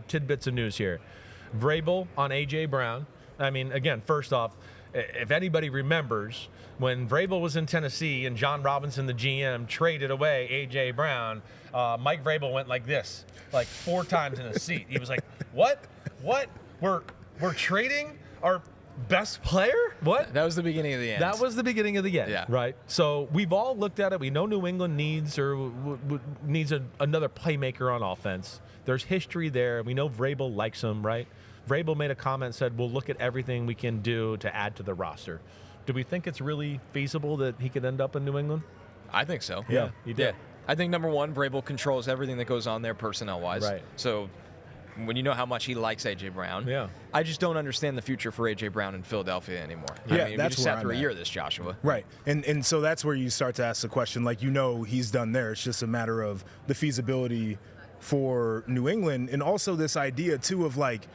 tidbits of news here. Vrabel on A.J. Brown. I mean, again, first off, if anybody remembers, when Vrabel was in Tennessee and John Robinson, the GM, traded away A.J. Brown, Mike Vrabel went like this, like 4 times in his seat. He was like, what? We're trading our best player? What? That was the beginning of the end. That was the beginning of the end, yeah. Right? So we've all looked at it. We know New England needs another playmaker on offense. There's history there. We know Vrabel likes him, right? Vrabel made a comment, said, we'll look at everything we can do to add to the roster. Do we think it's really feasible that he could end up in New England? I think so. Yeah, you did. Yeah. I think, number one, Vrabel controls everything that goes on there personnel-wise. Right. So when you know how much he likes A.J. Brown, yeah. I just don't understand the future for A.J. Brown in Philadelphia anymore. Yeah, I mean, that's we just where sat through I'm a at. year of this, Joshua. Right. And so that's where you start to ask the question, like, he's done there. It's just a matter of the feasibility for New England, and also this idea, too, of, like,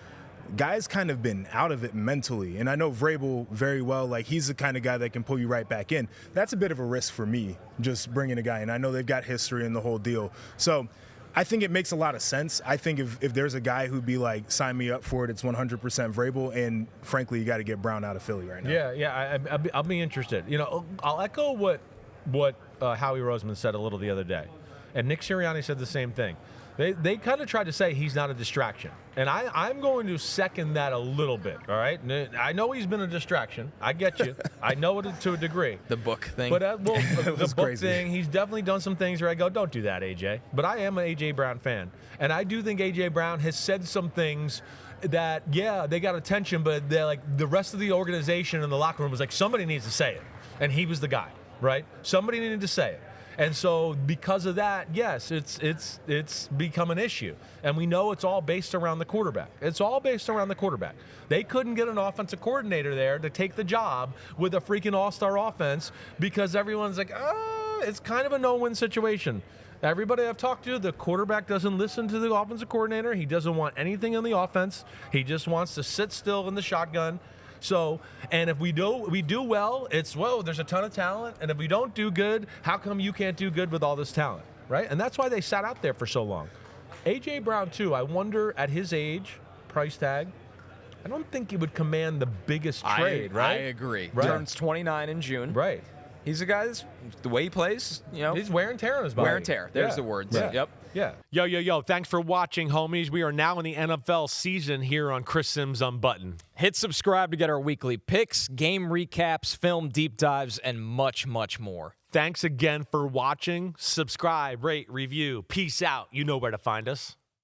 guys kind of been out of it mentally. And I know Vrabel very well. Like, he's the kind of guy that can pull you right back in. That's a bit of a risk for me, just bringing a guy in. I know they've got history and the whole deal. So I think it makes a lot of sense. I think if there's a guy who'd be like, sign me up for it, it's 100% Vrabel. And frankly, you got to get Brown out of Philly right now. Yeah. I'll be interested. I'll echo what Howie Roseman said a little the other day. And Nick Sirianni said the same thing. They kind of tried to say he's not a distraction. And I'm going to second that a little bit, all right? I know he's been a distraction. I get you. I know it to a degree. The book thing. But the book crazy. thing, he's definitely done some things where I go, don't do that, A.J. But I am an A.J. Brown fan. And I do think A.J. Brown has said some things that, yeah, they got attention, but they're like the rest of the organization in the locker room was like, somebody needs to say it. And he was the guy, right? Somebody needed to say it. And so because of that, yes, it's become an issue. And we know it's all based around the quarterback. It's all based around the quarterback. They couldn't get an offensive coordinator there to take the job with a freaking all-star offense because everyone's like, it's kind of a no-win situation. Everybody I've talked to, the quarterback doesn't listen to the offensive coordinator. He doesn't want anything in the offense. He just wants to sit still in the shotgun. So, and if we do well, it's, whoa, there's a ton of talent. And if we don't do good, how come you can't do good with all this talent, right? And that's why they sat out there for so long. A.J. Brown, too, I wonder at his age, price tag, I don't think he would command the biggest trade, right? I agree. Right. Turns 29 in June. Right. He's a guy that's, the way he plays, He's wear and tear on his body. Wear and tear. There's the words. Yeah. Yep. Yeah. Yo. Thanks for watching, homies. We are now in the NFL season here on Chris Simms Unbuttoned. Hit subscribe to get our weekly picks, game recaps, film deep dives, and much, much more. Thanks again for watching. Subscribe, rate, review. Peace out. You know where to find us.